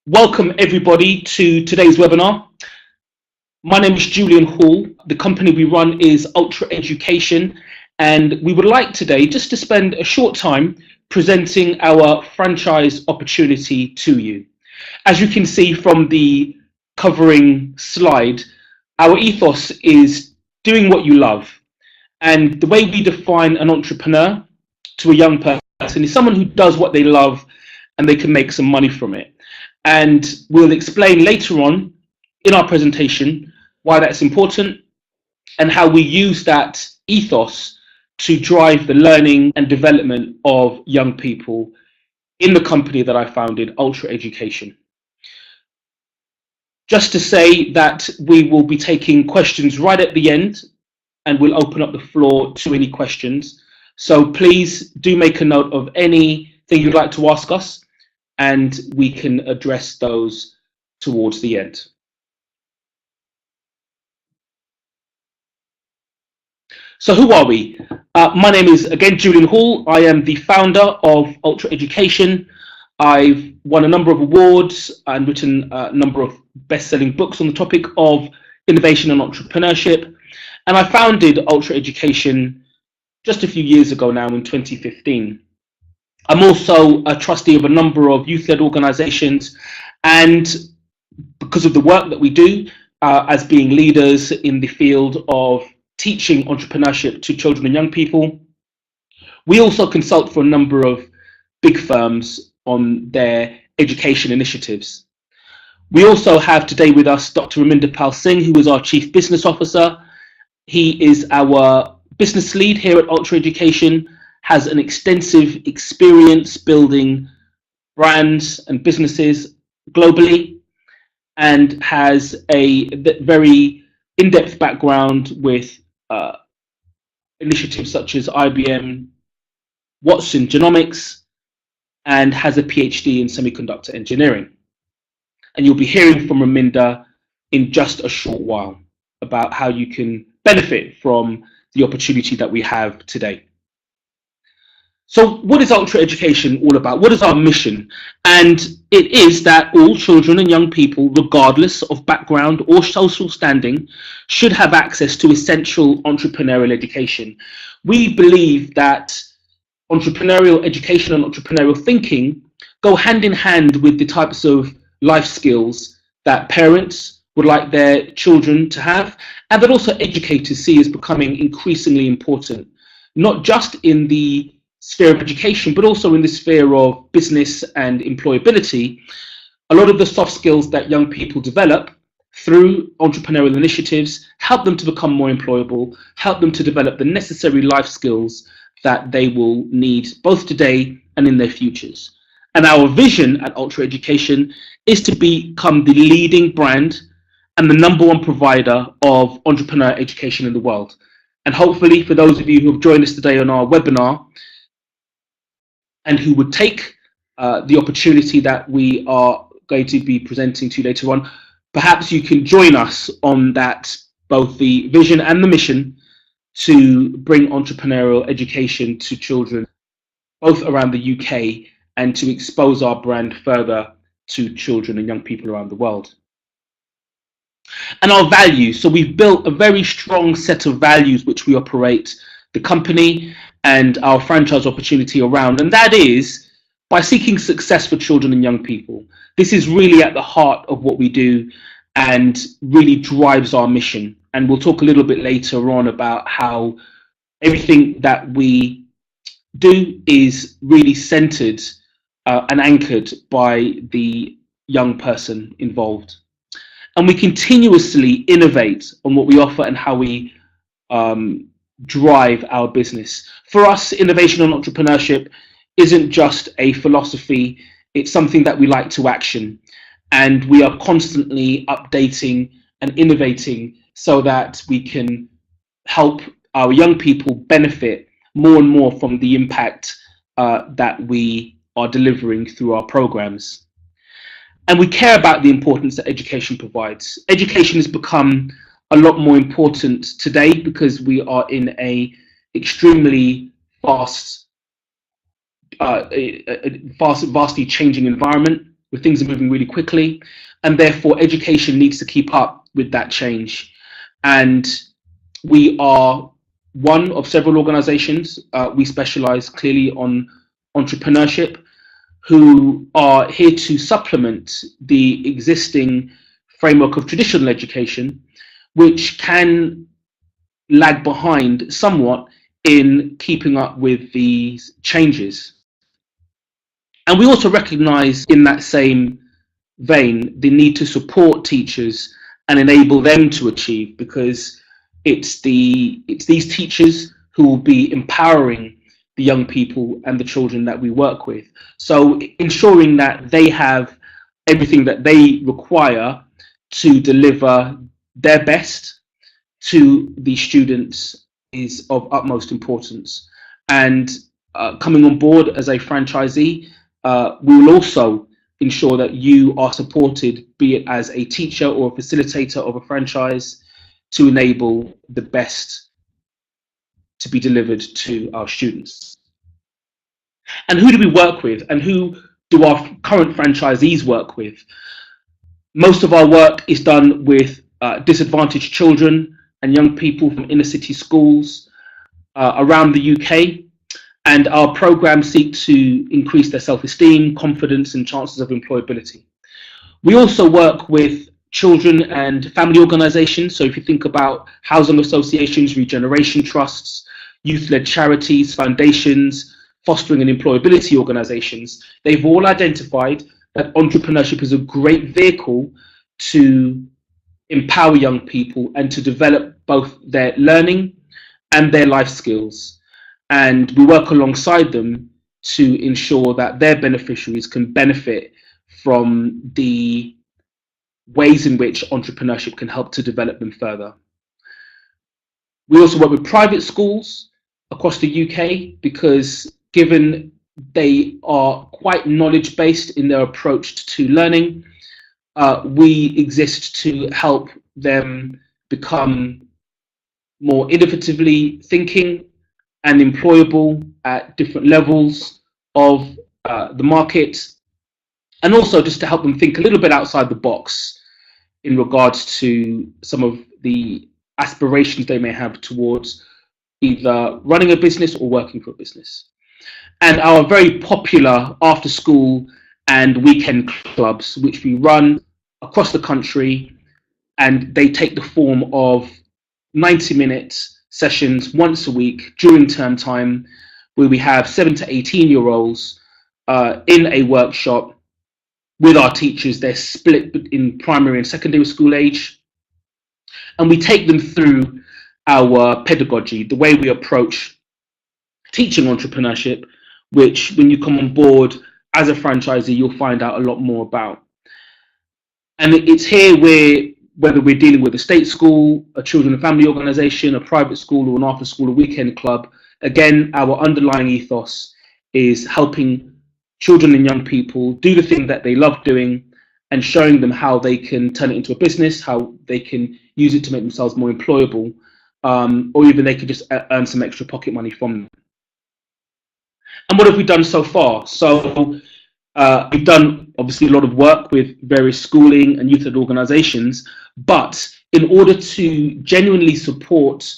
Welcome everybody to today's webinar. My name is Julian Hall. The company we run is Ultra Education, and we would like today just to spend a short time presenting our franchise opportunity to you. As you can see from the covering slide, our ethos is doing what you love. And the way we define an entrepreneur to a young person is someone who does what they love and they can make some money from it. And we'll explain later on in our presentation why that's important and how we use that ethos to drive the learning and development of young people in the company that I founded, Ultra Education. Just to say that we will be taking questions right at the end, and we'll open up the floor to any questions. So please do make a note of anything you'd like to ask us, and we can address those towards the end. So who are we? My name is, again, Julian Hall. I am the founder of Ultra Education. I've won a number of awards and written a number of best-selling books on the topic of innovation and entrepreneurship. And I founded Ultra Education just a few years ago now in 2015. I'm also a trustee of a number of youth-led organizations, and because of the work that we do as being leaders in the field of teaching entrepreneurship to children and young people, we also consult for a number of big firms on their education initiatives. We also have today with us Dr. Raminder Pal Singh, who is our Chief Business Officer. He is our business lead here at Ultra Education, has an extensive experience building brands and businesses globally, and has a very in-depth background with initiatives such as IBM, Watson Genomics, and has a PhD in semiconductor engineering. And you'll be hearing from Raminder in just a short while about how you can benefit from the opportunity that we have today. So what is Ultra Education all about? What is our mission? And it is that all children and young people, regardless of background or social standing, should have access to essential entrepreneurial education. We believe that entrepreneurial education and entrepreneurial thinking go hand in hand with the types of life skills that parents would like their children to have, and that also educators see as becoming increasingly important, not just in the sphere of education, but also in the sphere of business and employability. A lot of the soft skills that young people develop through entrepreneurial initiatives help them to become more employable, help them to develop the necessary life skills that they will need both today and in their futures. And our vision at Ultra Education is to become the leading brand and the #1 provider of entrepreneur education in the world. And hopefully, for those of you who have joined us today on our webinar, and who would take the opportunity that we are going to be presenting to you later on, perhaps you can join us on that, both the vision and the mission, to bring entrepreneurial education to children, both around the UK, and to expose our brand further to children and young people around the world. And our values. So we've built a very strong set of values which we operate the company and our franchise opportunity around, and that is by seeking success for children and young people. This is really at the heart of what we do and really drives our mission. And we'll talk a little bit later on about how everything that we do is really centered and anchored by the young person involved. And we continuously innovate on what we offer and how we drive our business. For us, innovation and entrepreneurship isn't just a philosophy, it's something that we like to action. And we are constantly updating and innovating so that we can help our young people benefit more and more from the impact that we are delivering through our programs. And we care about the importance that education provides. Education has become a lot more important today because we are in a extremely vastly changing environment where things are moving really quickly, and therefore education needs to keep up with that change. And we are one of several organizations. We specialize clearly on entrepreneurship, who are here to supplement the existing framework of traditional education, which can lag behind somewhat in keeping up with these changes. And we also recognize in that same vein the need to support teachers and enable them to achieve, because it's these teachers who will be empowering the young people and the children that we work with. So ensuring that they have everything that they require to deliver their best to the students is of utmost importance. And coming on board as a franchisee, we will also ensure that you are supported, be it as a teacher or a facilitator of a franchise, to enable the best to be delivered to our students. And who do we work with, and who do our current franchisees work with? Most of our work is done with disadvantaged children and young people from inner city schools around the UK. And our programs seek to increase their self-esteem, confidence, and chances of employability. We also work with children and family organisations. So if you think about housing associations, regeneration trusts, youth-led charities, foundations, fostering and employability organisations, they've all identified that entrepreneurship is a great vehicle to empower young people and to develop both their learning and their life skills. And we work alongside them to ensure that their beneficiaries can benefit from the ways in which entrepreneurship can help to develop them further. We also work with private schools across the UK, because given they are quite knowledge-based in their approach to learning, we exist to help them become more innovatively thinking and employable at different levels of the market, and also just to help them think a little bit outside the box in regards to some of the aspirations they may have towards either running a business or working for a business. And our very popular after school and weekend clubs, which we run across the country, and they take the form of 90-minute sessions once a week during term time, where we have 7 to 18-year-olds in a workshop with our teachers. They're split in primary and secondary school age, and we take them through our pedagogy, the way we approach teaching entrepreneurship, which when you come on board as a franchisee, you'll find out a lot more about. And it's here where, whether we're dealing with a state school, a children and family organisation, a private school, or an after school or weekend club, again, our underlying ethos is helping children and young people do the thing that they love doing, and showing them how they can turn it into a business, how they can use it to make themselves more employable, or even they could just earn some extra pocket money from them. And what have we done so far? So we've done obviously a lot of work with various schooling and youth-led organisations, but in order to genuinely support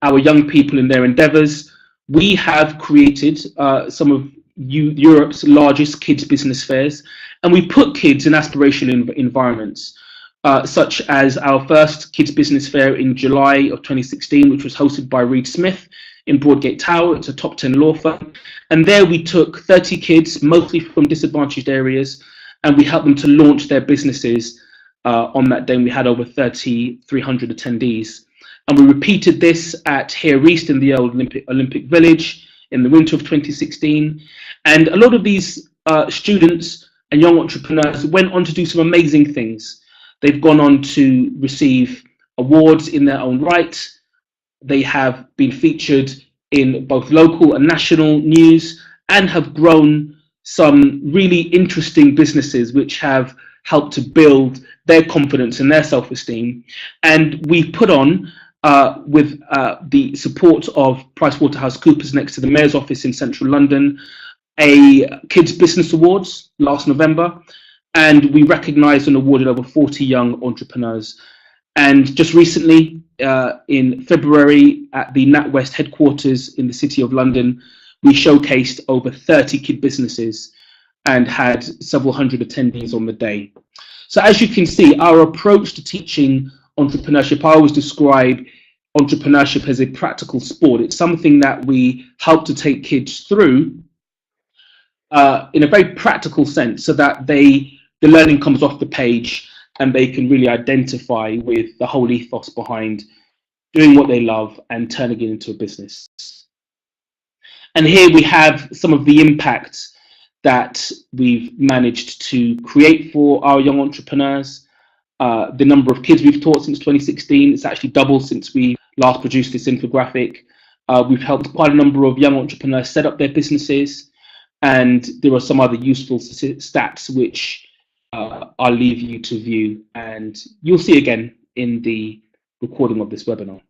our young people in their endeavours, we have created some of Europe's largest kids business fairs, and we put kids in aspirational environments, such as our first kids business fair in July of 2016, which was hosted by Reed Smith in Broadgate Tower. It's a top 10 law firm, and there we took 30 kids, mostly from disadvantaged areas, and we helped them to launch their businesses on that day. And we had over 300 attendees, and we repeated this at Here East in the old Olympic Village in the winter of 2016. And a lot of these students and young entrepreneurs went on to do some amazing things. They've gone on to receive awards in their own right. They have been featured in both local and national news, and have grown some really interesting businesses which have helped to build their confidence and their self-esteem. And we put on, with the support of PricewaterhouseCoopers next to the Mayor's office in central London, a Kids Business Awards last November. and we recognised and awarded over 40 young entrepreneurs. And just recently, in February, at the NatWest headquarters in the City of London, we showcased over 30 kid businesses and had several hundred attendees on the day. So as you can see, our approach to teaching entrepreneurship, I always describe entrepreneurship as a practical sport. It's something that we help to take kids through in a very practical sense, so that the learning comes off the page and they can really identify with the whole ethos behind doing what they love and turning it into a business. And here we have some of the impact that we've managed to create for our young entrepreneurs. The number of kids we've taught since 2016, it's actually doubled since we last produced this infographic. We've helped quite a number of young entrepreneurs set up their businesses, and there are some other useful stats which I'll leave you to view, and you'll see again in the recording of this webinar.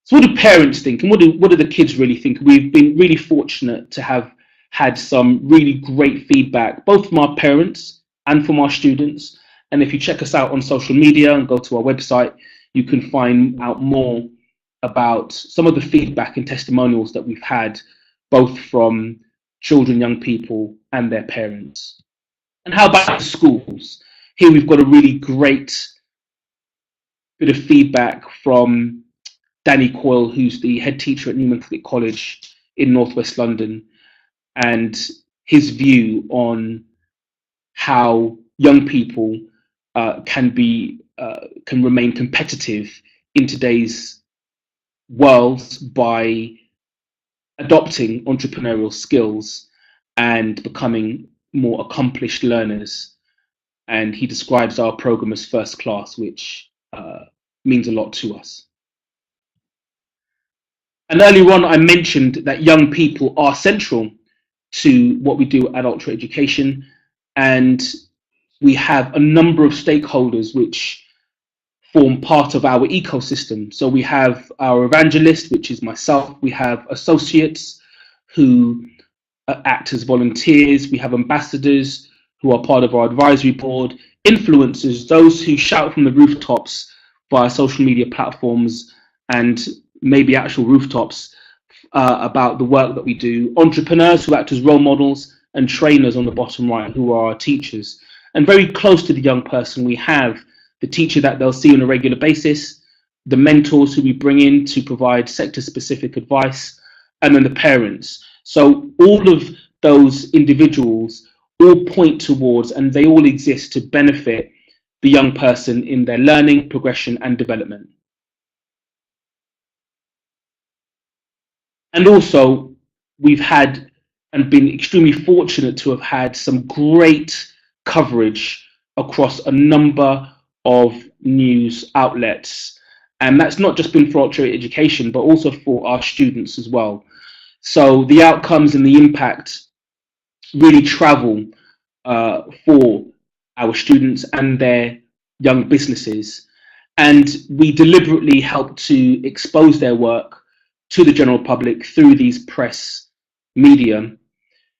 So what do parents think, and what do the kids really think? We've been really fortunate to have had some really great feedback, both from our parents and from our students. And if you check us out on social media and go to our website, you can find out more about some of the feedback and testimonials that we've had, both from children, young people, and their parents. And how about the schools? Here we've got a really great bit of feedback from Danny Coyle, who's the head teacher at Newman Catholic College in Northwest London, and his view on how young people can remain competitive in today's world by adopting entrepreneurial skills and becoming more accomplished learners. And he describes our program as first class, which means a lot to us. And earlier on, I mentioned that young people are central to what we do at Ultra Education, and we have a number of stakeholders which form part of our ecosystem. So we have our evangelist, which is myself. We have associates who act as volunteers. We have ambassadors who are part of our advisory board, influencers, those who shout from the rooftops via social media platforms and maybe actual rooftops about the work that we do, entrepreneurs who act as role models, and trainers on the bottom right who are our teachers. And very close to the young person, we have the teacher that they'll see on a regular basis, the mentors who we bring in to provide sector-specific advice, and then the parents. So all of those individuals all point towards, and they all exist to benefit the young person in their learning, progression, and development. And also, we've had and been extremely fortunate to have had some great coverage across a number of news outlets. And that's not just been for Ultra Education, but also for our students as well. So the outcomes and the impact really travel for our students and their young businesses. And we deliberately help to expose their work to the general public through these press media,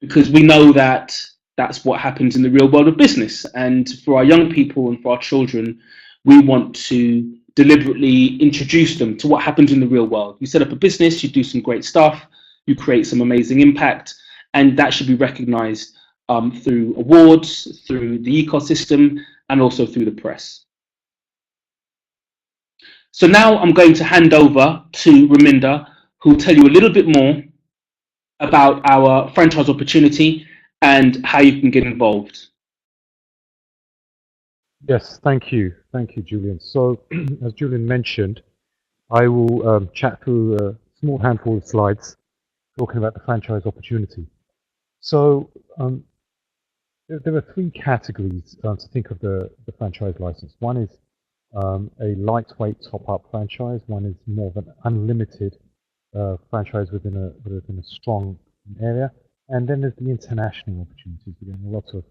because we know that that's what happens in the real world of business. And for our young people and for our children, we want to deliberately introduce them to what happens in the real world. You set up a business, you do some great stuff, you create some amazing impact, and that should be recognized through awards, through the ecosystem, and also through the press. So now I'm going to hand over to Raminder, who will tell you a little bit more about our franchise opportunity and how you can get involved. Yes, thank you. Thank you, Julian. So, as Julian mentioned, I will chat through a small handful of slides talking about the franchise opportunity. So, there are three categories to think of the franchise license. One is a lightweight top-up franchise. One is more of an unlimited franchise within a strong area. And then there's the international opportunities. We're getting a lot of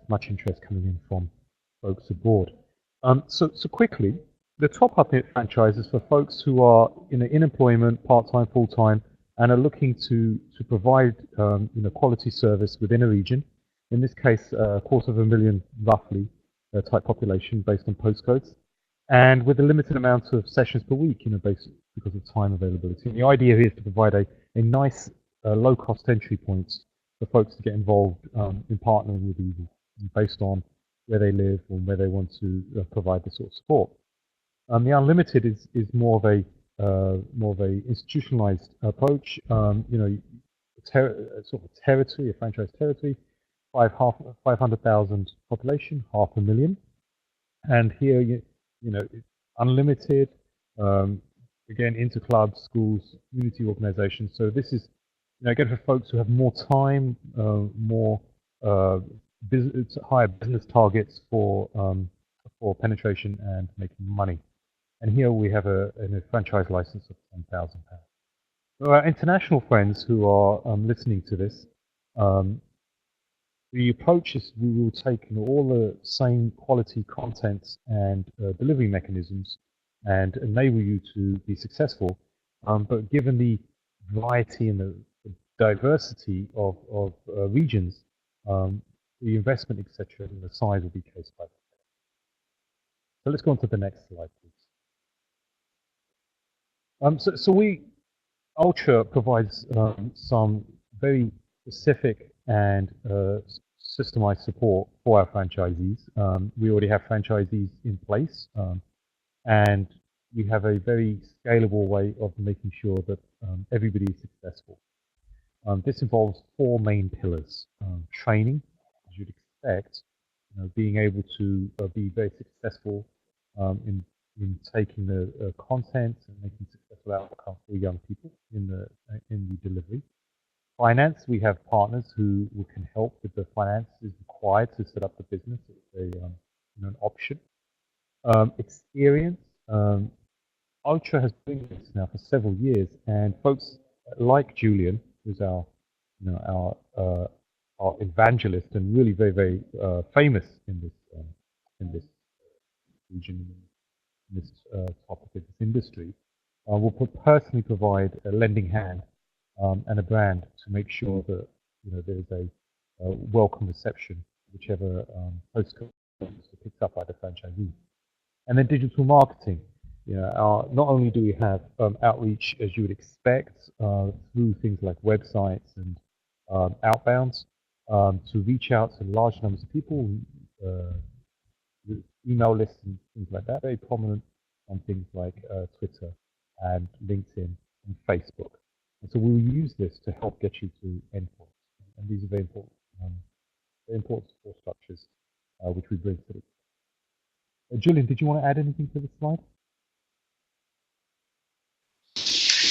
much interest coming in from folks abroad. So quickly, the top-up franchise is for folks who are in employment, part-time, full-time, and are looking to provide quality service within a region, in this case, a quarter of a million roughly type population based on postcodes, and with a limited amount of sessions per week, based because of time availability. And the idea here is to provide a nice low-cost entry point for folks to get involved in partnering with Easy based on where they live or where they want to provide this sort of support. The Unlimited is more of a institutionalized approach. Sort of a territory, a franchise territory, 500,000 population, 500,000, and here it's unlimited. Again, into clubs, schools, community organizations. So this is again for folks who have more time, more higher business targets for penetration and making money. And here we have a franchise license of £10,000. For our international friends who are listening to this, the approach is we will take all the same quality content and delivery mechanisms and enable you to be successful. But given the variety and the diversity of regions, the investment, etc., and the size will be case by case. So let's go on to the next slide, please. So Ultra provides some very specific and systemized support for our franchisees. We already have franchisees in place, and we have a very scalable way of making sure that everybody is successful. This involves four main pillars: training, as you'd expect, being able to be very successful in taking the content and making successful outcomes for young people in the delivery. Finance, we have partners who can help with the finances required to set up the business. It's an option. Experience. Ultra has been doing this now for several years, and folks like Julian, who's our evangelist and really very, very famous in this region, in this topic of this industry, will personally provide a lending hand and a brand to make sure that there is a welcome reception, whichever postcode is picked up by the franchisee. And then digital marketing. Not only do we have outreach as you would expect through things like websites and outbounds to reach out to large numbers of people, email lists and things like that, very prominent on things like Twitter and LinkedIn and Facebook. And so we'll use this to help get you to endpoints. And these are very important support structures which we bring to it. Julian, did you want to add anything to this slide?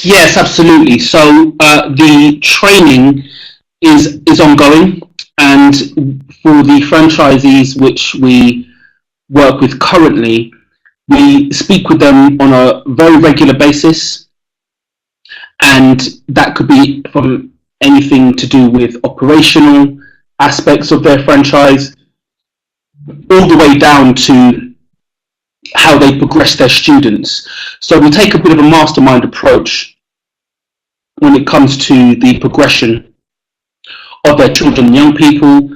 Yes, absolutely. So the training is ongoing, and for the franchisees which we work with currently, we speak with them on a very regular basis, and that could be from anything to do with operational aspects of their franchise, all the way down to how they progress their students. So we take a bit of a mastermind approach when it comes to the progression of their children and young people,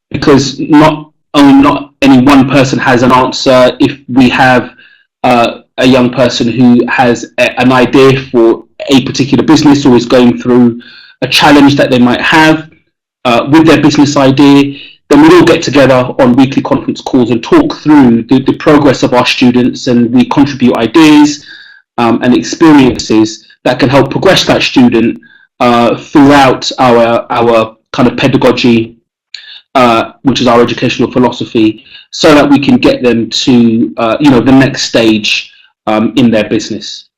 because not any one person has an answer. If we have a young person who has an idea for a particular business or is going through a challenge that they might have with their business idea, then we all get together on weekly conference calls and talk through the progress of our students, and we contribute ideas and experiences that can help progress that student throughout our kind of pedagogy, which is our educational philosophy, so that we can get them to the next stage in their business.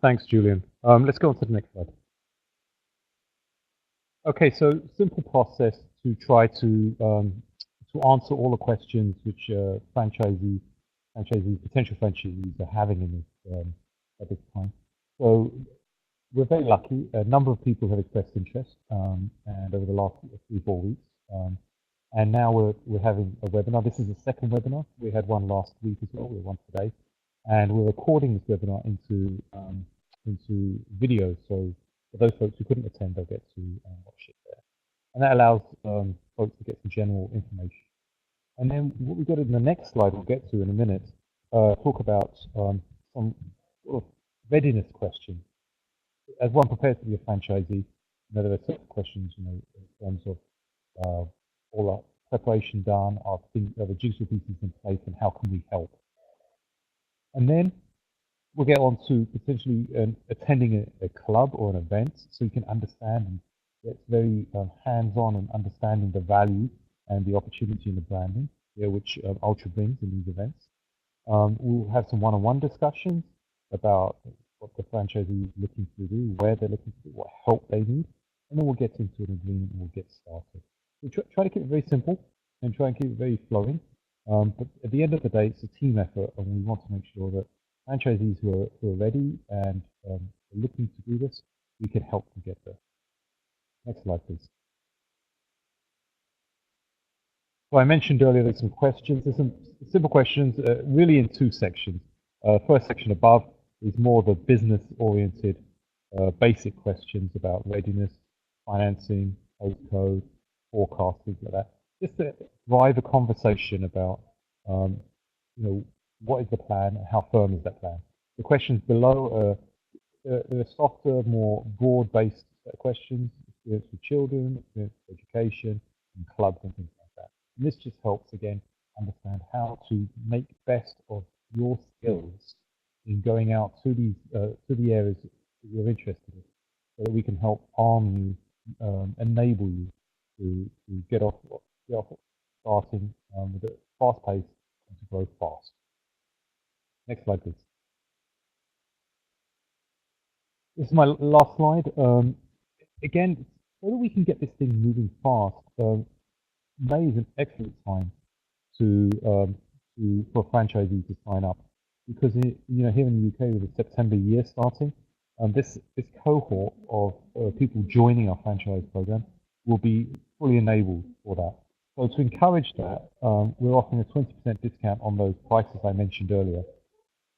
Thanks, Julian. Let's go on to the next slide. Okay, so simple process to try to answer all the questions which potential franchisees are having in this at this time. So we're very lucky. A number of people have expressed interest, and over the last 3-4 weeks, and now we're having a webinar. This is the second webinar. We had one last week as well. We have one today, and we're recording this webinar into video. So For those folks who couldn't attend, they'll get to watch it there. And that allows folks to get some general information. And then what we've got in the next slide, we'll get to in a minute, talk about some sort of readiness questions. As one prepares to be a franchisee, there are certain questions, in terms of all our preparation done, are the jigsaw pieces in place, and how can we help? And then we'll get on to potentially attending a club or an event, so you can understand and get very hands-on and understanding the value and the opportunity in the branding, which Ultra brings in these events. We'll have some one-on-one discussions about what the franchisee is looking to do, where they're looking to do, what help they need, and then we'll get into an agreement and we'll get started. We try to keep it very simple and try and keep it very flowing, but at the end of the day, it's a team effort, and we want to make sure that franchisees who are ready and are looking to do this, we can help them get there. Next slide, please. So I mentioned earlier there's some questions. There's some simple questions, really in two sections. First section above is more the business-oriented basic questions about readiness, financing, postcode, forecast, things like that. Just to drive a conversation about, what is the plan and how firm is that plan. The questions below are softer, more broad-based questions, experience with children, experience with education, and clubs and things like that. And this just helps, again, understand how to make best of your skills in going out to these to the areas that you're interested in, so that we can help arm you, enable you to get off starting with a fast pace and to grow fast. Next slide, please. This is my last slide. Again, so that we can get this thing moving fast, May is an excellent time for a franchisee to sign up, because here in the UK with the September year starting, this cohort of people joining our franchise program will be fully enabled for that. So to encourage that, we're offering a 20% discount on those prices I mentioned earlier.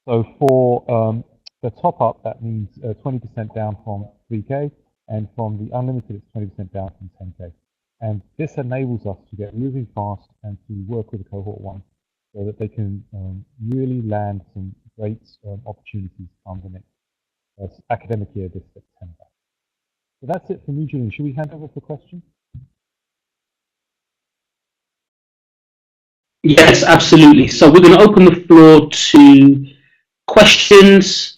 So for the top up, that means 20% down from 3K, and from the unlimited, it's 20% down from 10K. And this enables us to get moving fast and to work with the cohort one, so that they can really land some great opportunities come the next academic year this September. So that's it from me, Julian. Should we hand over for questions? Yes, absolutely. So we're going to open the floor to questions.